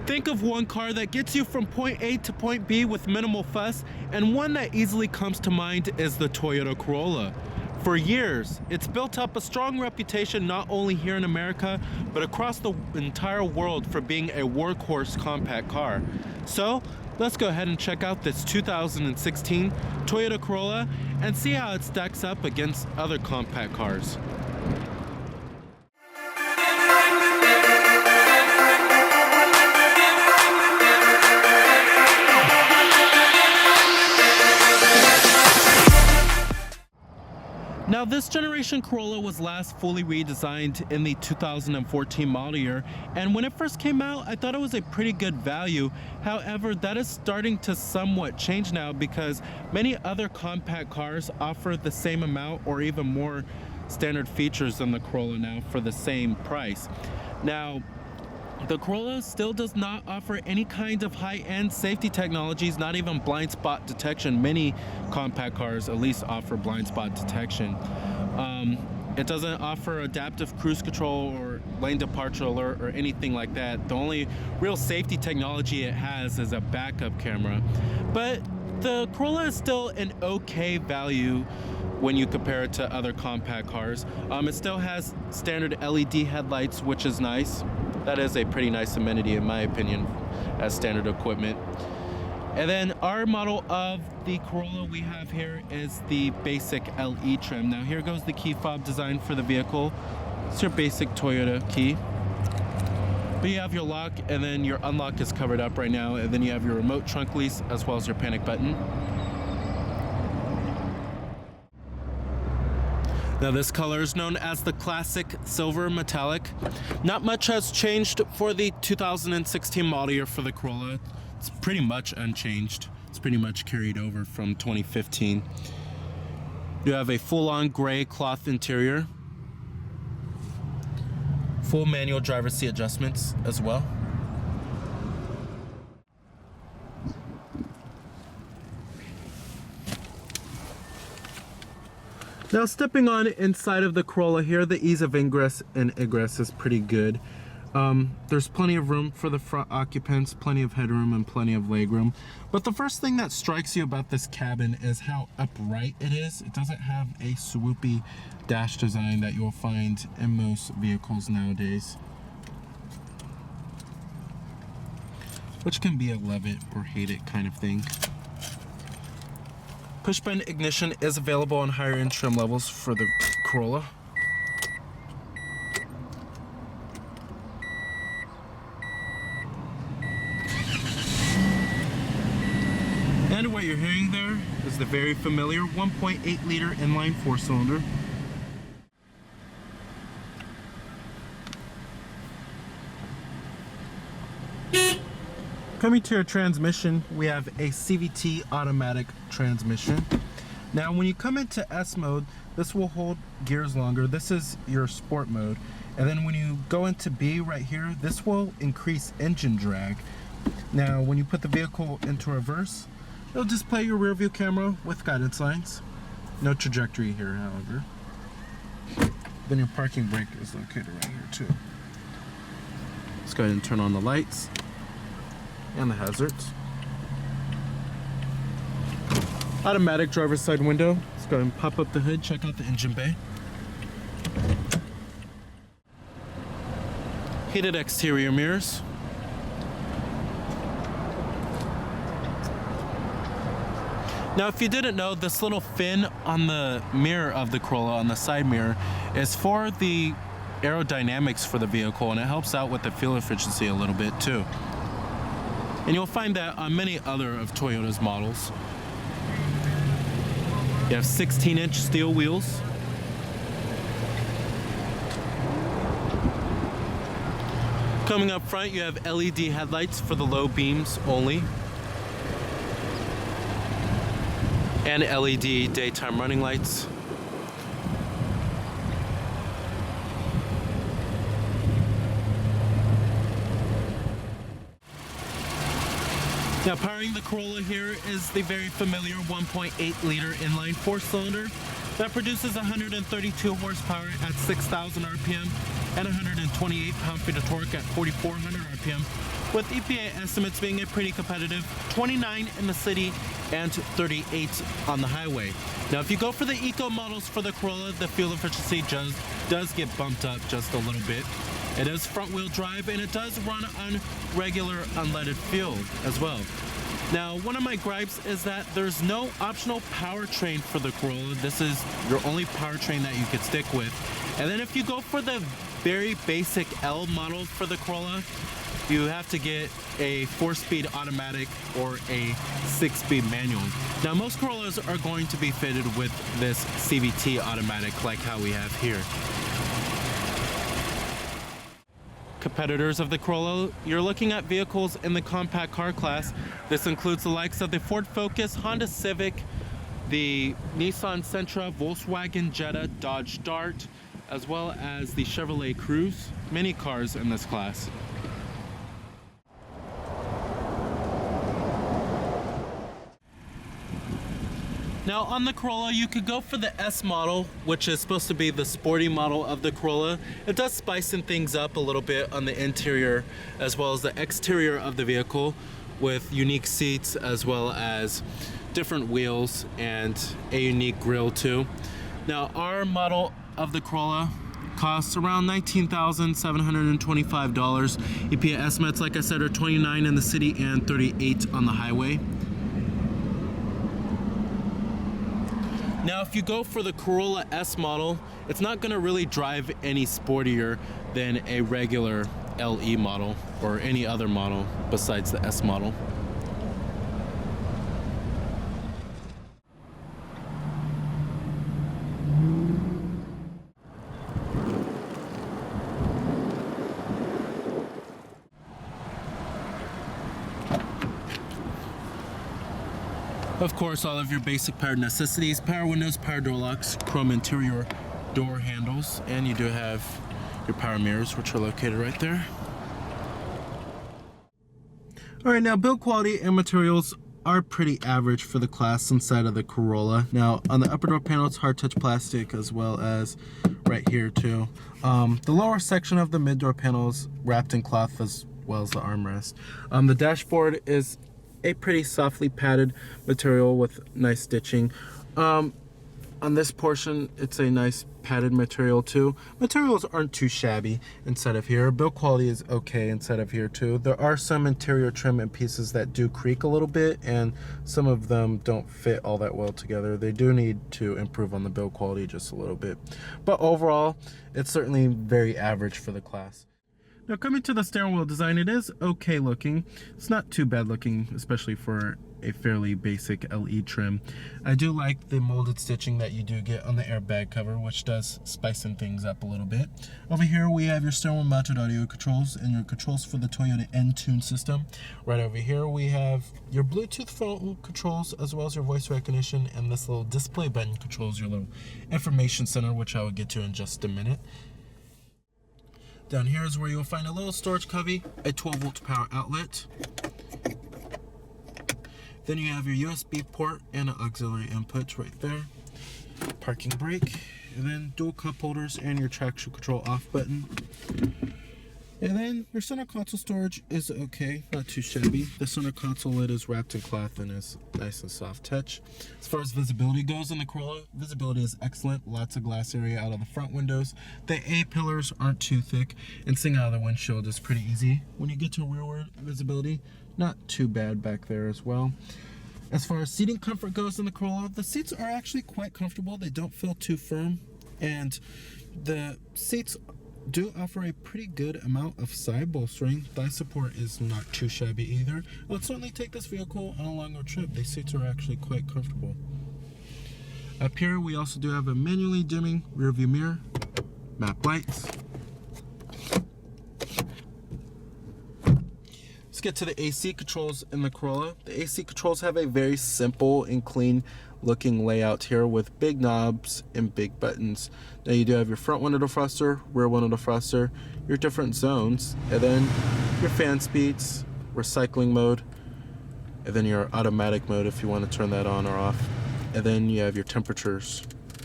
Think of one car that gets you from point A to point B with minimal fuss, and one that easily comes to mind is the Toyota Corolla. For years, it's built up a strong reputation not only here in America, but across the entire world for being a workhorse compact car. So, let's go ahead and check out this 2016 Toyota Corolla and see how it stacks up against other compact cars. Now, this generation Corolla was last fully redesigned in the 2014 model year, and when it first came out, I thought it was a pretty good value. However, that is starting to somewhat change now because many other compact cars offer the same amount or even more standard features than the Corolla now for the same price. Now, the Corolla still does not offer any kind of high-end safety technologies, not even blind spot detection. Many compact cars at least offer blind spot detection. It doesn't offer adaptive cruise control or lane departure alert or anything like that. The only real safety technology it has is a backup camera. But the Corolla is still an okay value when you compare it to other compact cars. It still has standard LED headlights, which is nice. That is a pretty nice amenity in my opinion as standard equipment. And then our model of the Corolla we have here is the basic LE trim. Now here goes the key fob design for the vehicle. It's your basic Toyota key. But you have your lock, and then your unlock is covered up right now, and then you have your remote trunk release as well as your panic button. Now this color is known as the classic silver metallic. Not much has changed for the 2016 model year for the Corolla. It's pretty much unchanged. It's pretty much carried over from 2015. You have a full-on gray cloth interior. Full manual driver's seat adjustments as well. Now stepping on inside of the Corolla here, the ease of ingress and egress is pretty good. There's plenty of room for the front occupants, plenty of headroom and plenty of legroom. But the first thing that strikes you about this cabin is how upright it is. It doesn't have a swoopy dash design that you'll find in most vehicles nowadays, which can be a love it or hate it kind of thing. Push button ignition is available on higher end trim levels for the Corolla. And what you're hearing there is the very familiar 1.8 liter inline 4-cylinder. Coming to your transmission, we have a CVT automatic transmission. Now when you come into S mode, this will hold gears longer. This is your sport mode. And then when you go into B right here, this will increase engine drag. Now when you put the vehicle into reverse, it'll display your rear view camera with guidance lines. No trajectory here, however. Then your parking brake is located right here too. Let's go ahead and turn on the lights and the hazards. Automatic driver's side window. Let's go ahead and pop up the hood, check out the engine bay. Heated exterior mirrors. Now if you didn't know, this little fin on the mirror of the Corolla, on the side mirror, is for the aerodynamics for the vehicle, and it helps out with the fuel efficiency a little bit too. And you'll find that on many other of Toyota's models. You have 16-inch steel wheels. Coming up front, you have LED headlights for the low beams only. And LED daytime running lights. Now powering the Corolla here is the very familiar 1.8 liter inline 4-cylinder that produces 132 horsepower at 6,000 RPM and 128 pound-feet of torque at 4,400 RPM, with EPA estimates being a pretty competitive 29 in the city and 38 on the highway. Now, if you go for the eco models for the Corolla, the fuel efficiency does get bumped up just a little bit. It is front-wheel drive, and it does run on regular unleaded fuel as well. Now, one of my gripes is that there's no optional powertrain for the Corolla. This is your only powertrain that you could stick with. And then if you go for the very basic L model for the Corolla, you have to get a 4-speed automatic or a 6-speed manual. Now, most Corollas are going to be fitted with this CVT automatic like how we have here. Competitors of the Corolla, you're looking at vehicles in the compact car class. This includes the likes of the Ford Focus, Honda Civic, the Nissan Sentra, Volkswagen Jetta, Dodge Dart, as well as the Chevrolet Cruze, many cars in this class. Now on the Corolla, you could go for the S model, which is supposed to be the sporty model of the Corolla. It does spicing things up a little bit on the interior as well as the exterior of the vehicle, with unique seats as well as different wheels and a unique grille too. Now our model of the Corolla costs around $19,725. EPA estimates, like I said, are 29 in the city and 38 on the highway. Now, if you go for the Corolla S model, it's not going to really drive any sportier than a regular LE model or any other model besides the S model. Of course, all of your basic power necessities: power windows, power door locks, chrome interior door handles, and you do have your power mirrors, which are located right there. All right, now build quality and materials are pretty average for the class inside of the Corolla. Now on the upper door panel, it's hard touch plastic, as well as right here too. The lower section of the mid door panel is wrapped in cloth, as well as the armrest. The dashboard is a pretty softly padded material with nice stitching. On this portion, it's a nice padded material too. Materials aren't too shabby inside of here. Build quality is okay inside of here too. There are some interior trim and pieces that do creak a little bit, and some of them don't fit all that well together. They do need to improve on the build quality just a little bit. But overall, it's certainly very average for the class. Now coming to the steering wheel design, it is okay looking. It's not too bad looking, especially for a fairly basic LE trim. I do like the molded stitching that you do get on the airbag cover, which does spicing things up a little bit. Over here we have your steering wheel mounted audio controls and your controls for the Toyota Entune system. Right over here we have your Bluetooth phone controls, as well as your voice recognition, and this little display button controls your little information center, which I will get to in just a minute. Down here is where you'll find a little storage cubby, a 12-volt power outlet. Then you have your USB port and an auxiliary input right there. Parking brake, and then dual cup holders and your traction control off button. And then your center console storage is okay, not too shabby. The center console lid is wrapped in cloth and is nice and soft touch. As far as visibility goes in the Corolla, visibility is excellent. Lots of glass area out of the front windows. The A-pillars aren't too thick, and seeing out of the windshield is pretty easy. When you get to rearward visibility, not too bad back there as well. As far as seating comfort goes in the Corolla, the seats are actually quite comfortable. They don't feel too firm, and the seats do offer a pretty good amount of side bolstering. Thigh support is not too shabby either. Let's certainly take this vehicle on a longer trip. These seats are actually quite comfortable. Up here we also do have a manually dimming rear view mirror, map lights. Let's get to the AC controls in the Corolla. The AC controls have a very simple and clean looking layout here with big knobs and big buttons. Now you do have your front window defroster, rear window defroster, your different zones, and then your fan speeds, recycling mode, and then your automatic mode if you want to turn that on or off. And then you have your temperatures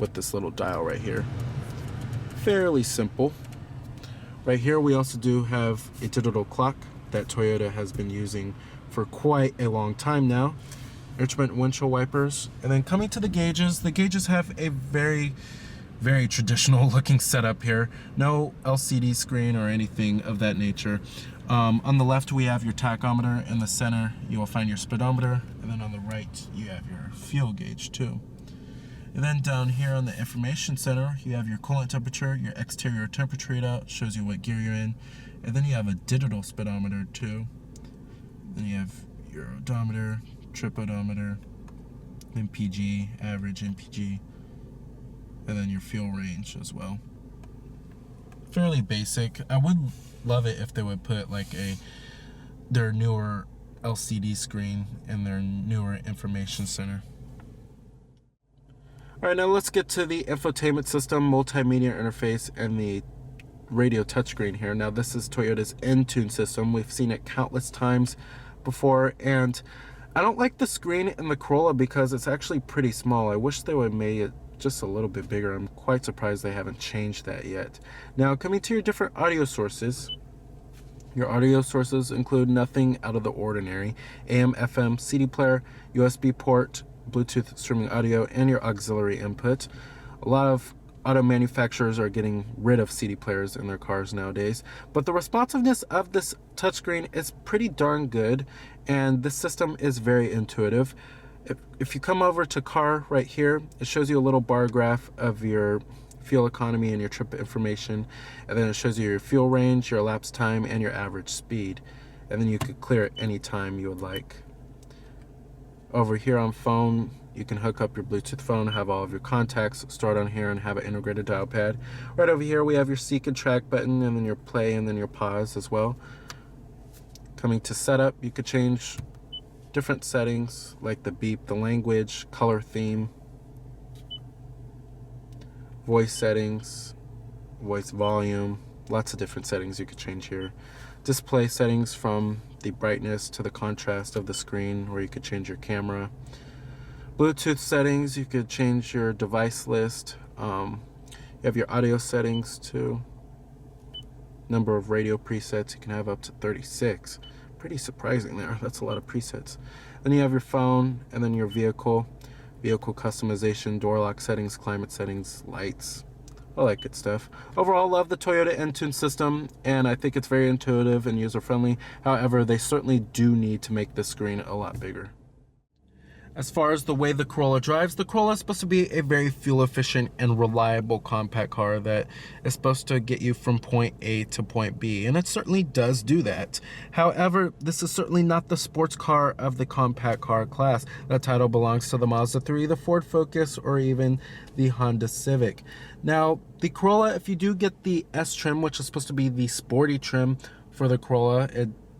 with this little dial right here. Fairly simple. Right here we also do have a digital clock that Toyota has been using for quite a long time now. Instrument windshield wipers. And then coming to the gauges have a very traditional looking setup here. No LCD screen or anything of that nature. On the left we have your tachometer. In the center you will find your speedometer, and then on the right you have your fuel gauge too. And then down here on the information center you have your coolant temperature, your exterior temperature readout, shows you what gear you're in, and then you have a digital speedometer too. Then you have your odometer, trip odometer, MPG, average MPG, and then your fuel range as well. Fairly basic. I would love it if they would put like their newer LCD screen in their newer information center. Alright, now let's get to the infotainment system, multimedia interface, and the radio touchscreen here. Now this is Toyota's N-Tune system. We've seen it countless times before, and I don't like the screen in the Corolla because it's actually pretty small. I wish they would have made it just a little bit bigger. I'm quite surprised they haven't changed that yet. Now coming to your different audio sources. Your audio sources include nothing out of the ordinary. AM, FM, CD player, USB port, Bluetooth streaming audio, and your auxiliary input. A lot of auto manufacturers are getting rid of CD players in their cars nowadays, but the responsiveness of this touchscreen is pretty darn good, and this system is very intuitive. If you come over to car right here, it shows you a little bar graph of your fuel economy and your trip information, and then it shows you your fuel range, your elapsed time, and your average speed, and then you could clear it any time you would like. Over here on phone, you can hook up your Bluetooth phone, have all of your contacts stored on here, and have an integrated dial pad. Right over here we have your seek and track button, and then your play, and then your pause as well. Coming to setup, you could change different settings like the beep, the language, color theme, voice settings, voice volume, lots of different settings you could change here. Display settings, from the brightness to the contrast of the screen, where you could change your camera. Bluetooth settings, you could change your device list. You have your audio settings too. Number of radio presets, you can have up to 36. Pretty surprising there, that's a lot of presets. Then you have your phone, and then your vehicle customization, door lock settings, climate settings, lights, all that good stuff. Overall, love the Toyota N-Tune system, and I think it's very intuitive and user-friendly. However, they certainly do need to make this screen a lot bigger. As far as the way the Corolla drives, the Corolla is supposed to be a very fuel efficient and reliable compact car that is supposed to get you from point A to point B, and it certainly does do that. However, this is certainly not the sports car of the compact car class. That title belongs to the Mazda 3, the Ford Focus, or even the Honda Civic. Now, the Corolla, if you do get the S trim, which is supposed to be the sporty trim for the Corolla,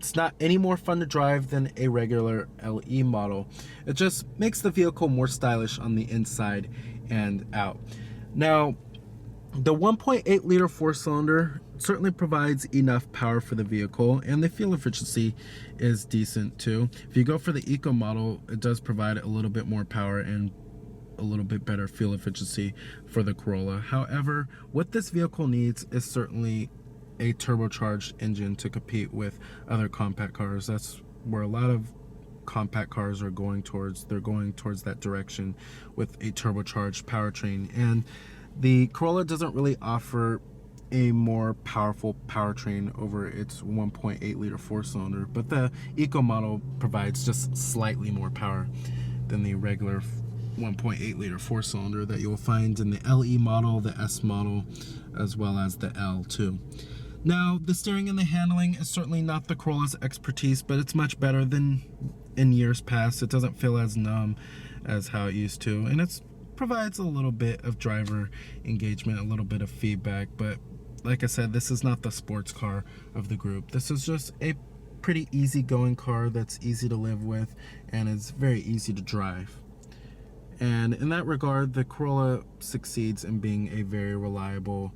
it's not any more fun to drive than a regular LE model. It just makes the vehicle more stylish on the inside and out. Now, the 1.8 liter four-cylinder certainly provides enough power for the vehicle, and the fuel efficiency is decent too. If you go for the Eco model, it does provide a little bit more power and a little bit better fuel efficiency for the Corolla. However, what this vehicle needs is certainly a turbocharged engine to compete with other compact cars. That's where a lot of compact cars are going towards. They're going towards that direction with a turbocharged powertrain, and the Corolla doesn't really offer a more powerful powertrain over its 1.8 liter four-cylinder, but the Eco model provides just slightly more power than the regular 1.8 liter four-cylinder that you'll find in the LE model, the S model, as well as the L too. Now, the steering and the handling is certainly not the Corolla's expertise, but it's much better than in years past. It doesn't feel as numb as how it used to, and it provides a little bit of driver engagement, a little bit of feedback, but like I said, this is not the sports car of the group. This is just a pretty easygoing car that's easy to live with and is very easy to drive. And in that regard, the Corolla succeeds in being a very reliable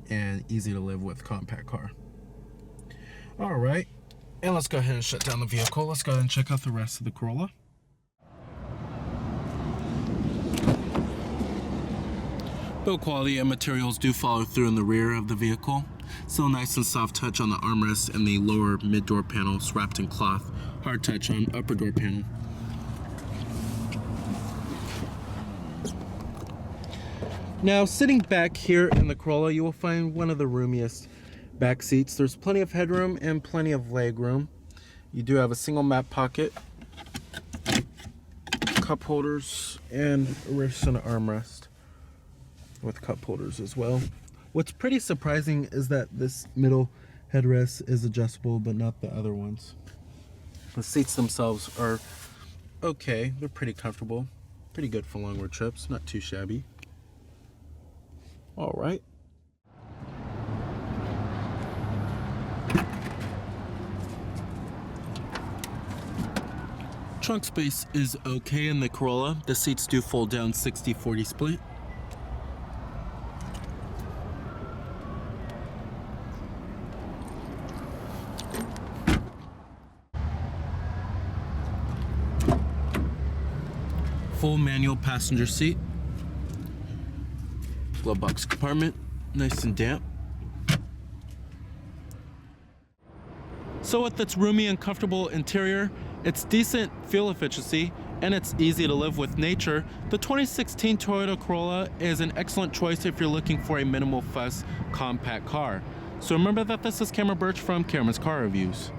and easy to live with compact car. All right, and let's go ahead and shut down the vehicle. Let's go ahead and check out the rest of the Corolla. Build quality and materials do follow through in the rear of the vehicle. Still nice and soft touch on the armrest and the lower mid-door panels wrapped in cloth. Hard touch on upper door panel. Now, sitting back here in the Corolla, you will find one of the roomiest back seats. There's plenty of headroom and plenty of leg room. You do have a single map pocket, cup holders, and a wrist and armrest with cup holders as well. What's pretty surprising is that this middle headrest is adjustable, but not the other ones. The seats themselves are okay. They're pretty comfortable. Pretty good for long road trips. Not too shabby. All right. Trunk space is okay in the Corolla. The seats do fold down 60-40 split. Full manual passenger seat. Glove box compartment, nice and damp. So with its roomy and comfortable interior, its decent fuel efficiency, and it's easy to live with nature, the 2016 Toyota Corolla is an excellent choice if you're looking for a minimal fuss compact car. So remember that this is Cameron Birch from Cameron's Car Reviews.